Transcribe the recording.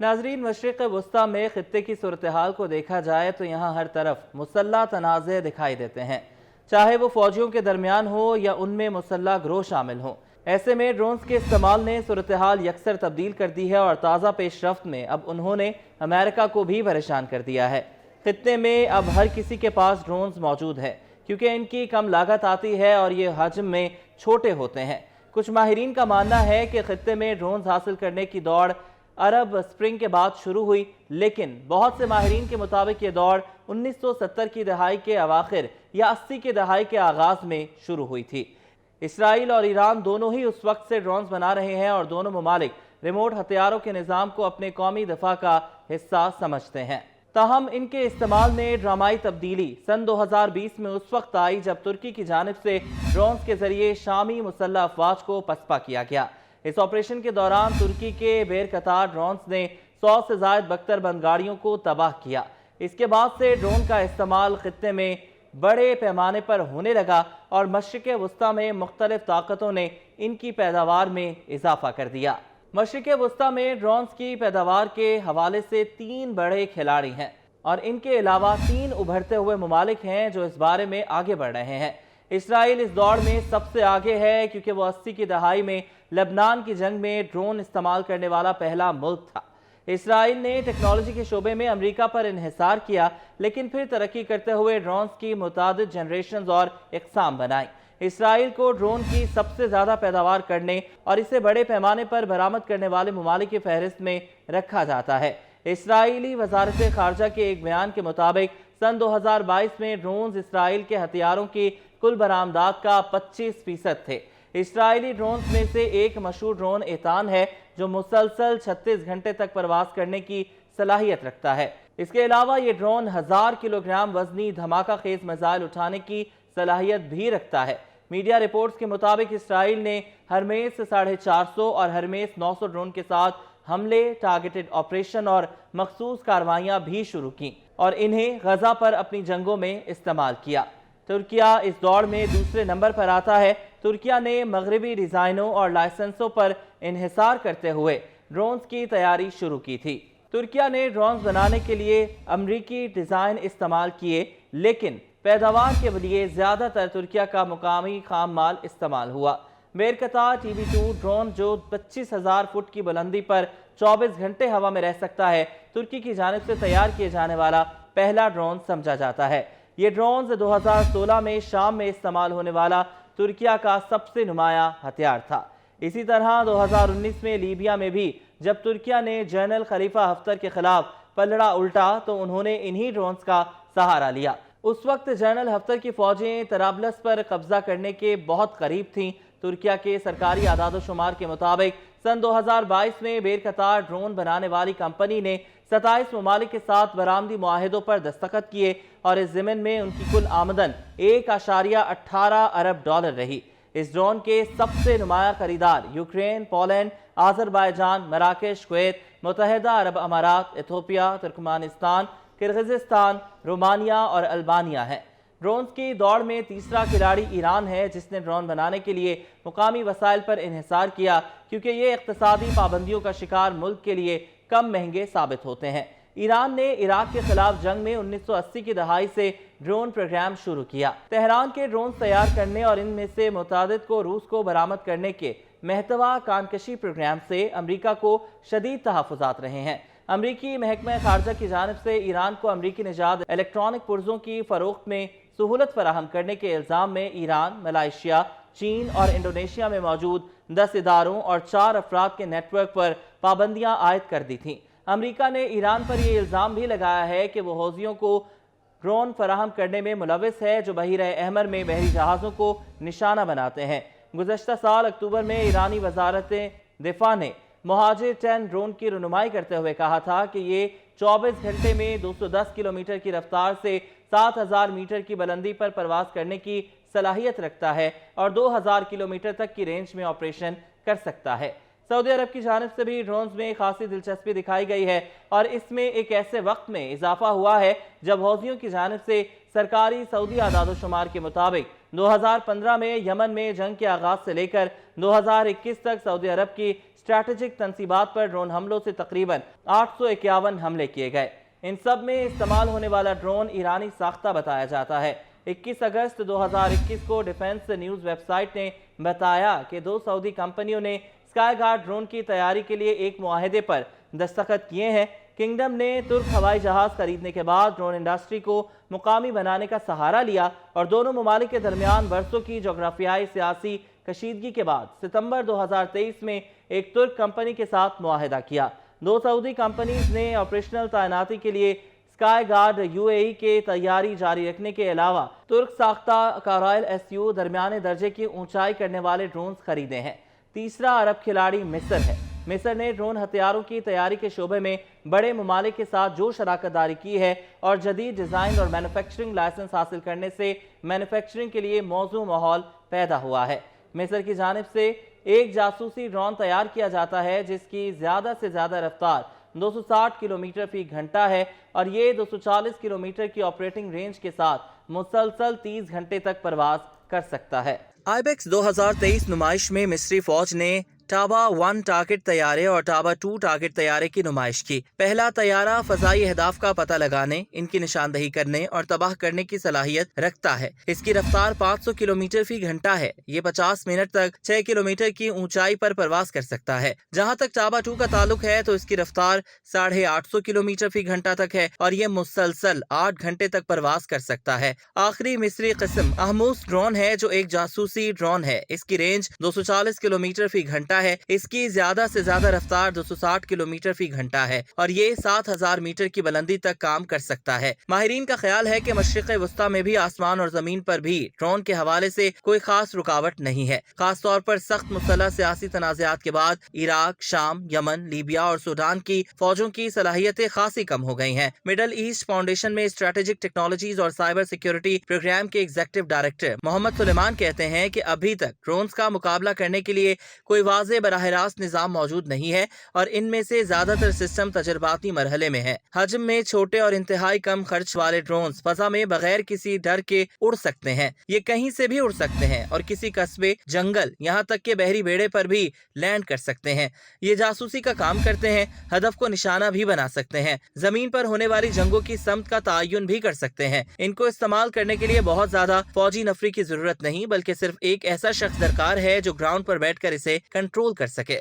नाजरीन, मशरिक़ वस्ता में खित्ते की सूरत हाल को देखा जाए तो यहाँ हर तरफ मुसल्लह तनाज़े दिखाई देते हैं, चाहे वो फौजियों के दरमियान हो या उनमें मुसल्लह ग्रोह शामिल हो। ऐसे में ड्रोन्स के इस्तेमाल ने सूरत हाल यकसर तब्दील कर दी है और ताज़ा पेशरफ्त में अब उन्होंने अमेरिका को भी परेशान कर दिया है। खित्ते में अब हर किसी के पास ड्रोन्स मौजूद है क्योंकि इनकी कम लागत आती है और ये हजम में छोटे होते हैं। कुछ माहिरीन का मानना है कि खित्ते में ड्रोन्स हासिल करने की दौड़ अरब स्प्रिंग के बाद शुरू हुई, लेकिन बहुत से माहिरीन के मुताबिक ये दौड़ 1970 की दहाई के अवाखिर या 80 की दहाई के आगाज में शुरू हुई थी। इसराइल और ईरान दोनों ही उस वक्त से ड्रोन्स बना रहे हैं और दोनों ममालिक रिमोट हथियारों के निज़ाम को अपने कौमी दफा का हिस्सा समझते हैं। ताहम इनके इस्तेमाल में ड्रामाई तब्दीली सन 2020 में उस वक्त आई जब तुर्की की जानिब से ड्रोन्स के जरिए शामी मुसल्लह अफवाज को पसपा किया गया। इस ऑपरेशन के दौरान तुर्की के बेरकतार ड्रोन्स ने 100 से ज़ायद बख्तर बंदगाड़ियों को तबाह किया। इसके बाद से ड्रोन का इस्तेमाल खित्ते में बड़े पैमाने पर होने लगा और मशरिक़ वस्ता में मुख्तलिफ ताकतों ने इनकी पैदावार में इजाफा कर दिया। मशरिक़ वस्ता में ड्रोन्स की पैदावार के हवाले से 3 बड़े खिलाड़ी हैं और इनके अलावा 3 उभरते हुए ममालिक हैं जो इस बारे में आगे बढ़ रहे हैं। इसराइल इस दौड़ में सबसे आगे है क्योंकि वो 80 की दहाई में लेबनान की जंग में ड्रोन इस्तेमाल करने वाला पहला मुल्क था। इसराइल ने टेक्नोलॉजी के शोबे में अमेरिका पर इन्हिसार किया, लेकिन फिर तरक्की करते हुए ड्रोन्स की मुतादिद जनरेशंस और इक़साम बनाई। इसराइल को ड्रोन की सबसे ज़्यादा पैदावार करने और इसे बड़े पैमाने पर बरामद करने वाले ममालिक की फहरिस्त में रखा जाता है। इसराइली वजारत खारजा के एक बयान के मुताबिक सन 2022 में ड्रोन्स इसराइल के हथियारों की कुल बरामदात का 25% थे। इसराइली ड्रोन्स में से एक मशहूर ड्रोन एतान है जो मुसलसल 36 घंटे तक परवास करने की सलाहियत रखता है। इसके अलावा ये ड्रोन 1000 किलोग्राम वजनी धमाका खेज मिसाइल उठाने की सलाहियत भी रखता है। मीडिया रिपोर्ट्स के मुताबिक इसराइल ने हरमेस 450 और हरमेस 900 ड्रोन के साथ हमले, टारगेटेड ऑपरेशन और मखसूस कार्रवाइयां भी शुरू की और इन्हें गजा पर अपनी जंगों में इस्तेमाल किया। तुर्किया इस दौड़ में दूसरे नंबर पर आता है। तुर्किया ने मगरबी डिज़ाइनों और लाइसेंसों पर इन्हिसार करते हुए ड्रोन्स की तैयारी शुरू की थी। तुर्किया ने ड्रोन्स बनाने के लिए अमरीकी डिज़ाइन इस्तेमाल किए, लेकिन पैदावार के लिए ज़्यादातर तुर्किया का मुकामी खाम माल इस्तेमाल हुआ। बेरकतार TB2 ड्रोन जो 25,000 फुट की बुलंदी पर 24 घंटे हवा में रह सकता है, तुर्की की जानिब से तैयार किए जाने वाला पहला ड्रोन समझा जाता है। ये ड्रोन 2016 में शाम में इस्तेमाल होने वाला तुर्किया का सबसे नुमाया हथियार था। इसी तरह 2019 में लीबिया में भी जब तुर्किया ने जनरल खलीफा हफ्तर के खिलाफ पलड़ा उल्टा तो उन्होंने इन्हीं ड्रोन्स का सहारा लिया। उस वक्त जनरल हफ्तर की फौजें तराबलस पर कब्जा करने के बहुत करीब थीं। तुर्किया के सरकारी आदादोशुमार के मुताबिक सन 2022 में बेरकतार ड्रोन बनाने वाली कंपनी ने 27 ममालिक के साथ बरामदी मुआहिदों पर दस्तखत किए और इस ज़िमन में उनकी कुल आमदन 1.18 अरब डॉलर रही। इस ड्रोन के सबसे नुमाया खरीदार यूक्रेन, पोलैंड, आज़रबाईजान, मराकेश, कुवैत, मुत्तहिदा अरब अमारात, इथोपिया, तुर्कमानिस्तान, किर्गिज़स्तान, रोमानिया और अल्बानिया है। ड्रोन्स की दौड़ में तीसरा खिलाड़ी ईरान है, जिसने ड्रोन बनाने के लिए मुकामी वसाइल पर इन्हिसार किया क्योंकि ये इक़्तिसादी पाबंदियों का शिकार मुल्क के लिए कम महंगे साबित होते हैं। ईरान ने इराक के खिलाफ जंग में 1980 की दहाई से ड्रोन प्रोग्राम शुरू किया। तेहरान के ड्रोन तैयार करने और इनमें से मुतादिद को रूस को बरामद करने के महतवा कानकशी प्रोग्राम से अमरीका को शदीद तहफ़्फ़ुज़ात रहे हैं। अमरीकी महकमा खारजा की जानिब से ईरान को अमरीकी निजात इलेक्ट्रॉनिक पुर्जों की फरोख्त में सहूलत फराहम करने के इल्ज़ाम में ईरान, मलाइशिया, चीन और इंडोनेशिया में मौजूद 10 इदारों और 4 अफराद के नेटवर्क पर पाबंदियां आयद कर दी थीं। अमरीका ने ईरान पर यह इल्ज़ाम भी लगाया है कि वो हौजियों को ड्रोन फराहम करने में मुलविस है जो बहीरे अहमर में बहरी जहाज़ों को निशाना बनाते हैं। गुज़श्ता साल अक्टूबर में ईरानी वजारत दिफा ने मुहाजिर 10 ड्रोन की रुनुमाई करते हुए कहा था कि ये 24 घंटे में 210 किलोमीटर की रफ्तार से 7000 मीटर की बुलंदी पर परवास करने की सलाहियत रखता है और 2000 किलोमीटर तक की रेंज में ऑपरेशन कर सकता है। सऊदी अरब की जानिब से भी ड्रोन्स में खासी दिलचस्पी दिखाई गई है और इसमें एक ऐसे वक्त में इजाफा हुआ है जब हौजियों की जानिब से सरकारी सऊदी आदादोशुमार के मुताबिक 2015 में यमन में जंग के आगाज से लेकर 2021 तक सऊदी अरब की स्ट्रैटेजिक तंसीबात पर ड्रोन हमलों से तकरीबन 851 हमले किए गए। इन सब में इस्तेमाल होने वाला ड्रोन ईरानी साख्ता बताया जाता है। 21 अगस्त 2021 को डिफेंस न्यूज़ वेबसाइट ने बताया कि 2 सऊदी कंपनियों ने स्काई गार्ड ड्रोन की तैयारी के लिए एक मुआहदे पर दस्तखत किए हैं। किंगडम ने तुर्क हवाई जहाज खरीदने के बाद ड्रोन इंडस्ट्री को मुकामी बनाने का सहारा लिया और दोनों ममालिक के दरमियान बरसों की जोग्राफियाई सियासी कशीदगी के बाद सितंबर 2023 में एक तुर्क कंपनी के साथ मुआहदा किया। 2 सऊदी कंपनीज ने ऑपरेशनल तैनाती के लिए स्काई गार्ड यूएई के तैयारी जारी रखने के अलावा तुर्क साख्ता काराइल SU दरमियाने दर्जे की ऊंचाई करने वाले ड्रोन खरीदे हैं। तीसरा अरब खिलाड़ी मिस्र है। मिस्र ने ड्रोन हथियारों की तैयारी के शोबे में बड़े ममालिक के साथ जो शराकत दारी की है और जदीद डिज़ाइन और मैन्युफैक्चरिंग लाइसेंस हासिल करने से मैन्युफैक्चरिंग के लिए मौजू माहौल पैदा हुआ है। मिस्र की जानिब से एक जासूसी ड्रोन तैयार किया जाता है जिसकी ज़्यादा से ज़्यादा रफ्तार 260 किलोमीटर फी घंटा है और ये 240 किलोमीटर की ऑपरेटिंग रेंज के साथ मुसलसल 30 घंटे तक परवाज कर सकता है। आईबेक्स 2023 नुमाइश में मिस्री फौज ने टाबा 1 टारगेट तैयारे और टाबा 2 टारगेट तैयारे की नुमाइश की। पहला तैयारा फजाई अहदाफ का पता लगाने, इनकी निशानदही करने और तबाह करने की सलाहियत रखता है। इसकी रफ्तार 500 किलोमीटर फी घंटा है। ये 50 मिनट तक 6 किलोमीटर की ऊंचाई पर परवाज कर सकता है। जहां तक टाबा 2 का ताल्लुक है तो इसकी रफ्तार 850 किलोमीटर फी घंटा तक है और ये मुसलसल 8 घंटे तक परवाज कर सकता है। आखिरी मिस्री किस्म अहमूस ड्रोन है जो एक जासूसी ड्रोन है। इसकी रेंज 240 किलोमीटर फी घंटा है। इसकी ज्यादा से ज्यादा रफ्तार 260 किलोमीटर फी घंटा है और ये 7000 मीटर की बुलंदी तक काम कर सकता है। माहिरीन का ख्याल है कि मशरिक़ वस्ता में भी आसमान और जमीन पर भी ड्रोन के हवाले से कोई खास रुकावट नहीं है। खास तौर पर सख्त मुसल्लह सियासी तनाज़ात के बाद इराक, शाम, यमन, लीबिया और सूडान की फौजों की सलाहियतें खासी कम हो गई हैं। मिडल ईस्ट फाउंडेशन में स्ट्रेटेजिक टेक्नोलॉजीज और साइबर सिक्योरिटी प्रोग्राम के एग्जीक्यूटिव डायरेक्टर मोहम्मद सुलेमान कहते हैं कि अभी तक ड्रोन्स का मुकाबला करने के लिए कोई वाज़ेह बराह रास्त निज़ाम मौजूद नहीं है और इनमें से ज्यादातर सिस्टम तजर्बाती मरहले में है। हजम में छोटे और इंतहाई कम खर्च वाले ड्रोन्स फजा में बगैर किसी डर के उड़ सकते हैं। ये कहीं से भी उड़ सकते हैं और किसी कस्बे, जंगल, यहाँ तक के बहरी बेड़े पर भी लैंड कर सकते हैं। ये जासूसी का काम करते हैं, हदफ को निशाना भी बना सकते हैं, जमीन पर होने वाली जंगों की समत का तयन भी कर सकते हैं। इनको इस्तेमाल करने के लिए बहुत ज्यादा फौजी नफरी की जरूरत नहीं बल्कि सिर्फ एक ऐसा शख्स दरकार है जो ग्राउंड पर बैठकर इसे कंट्रोल कर सके।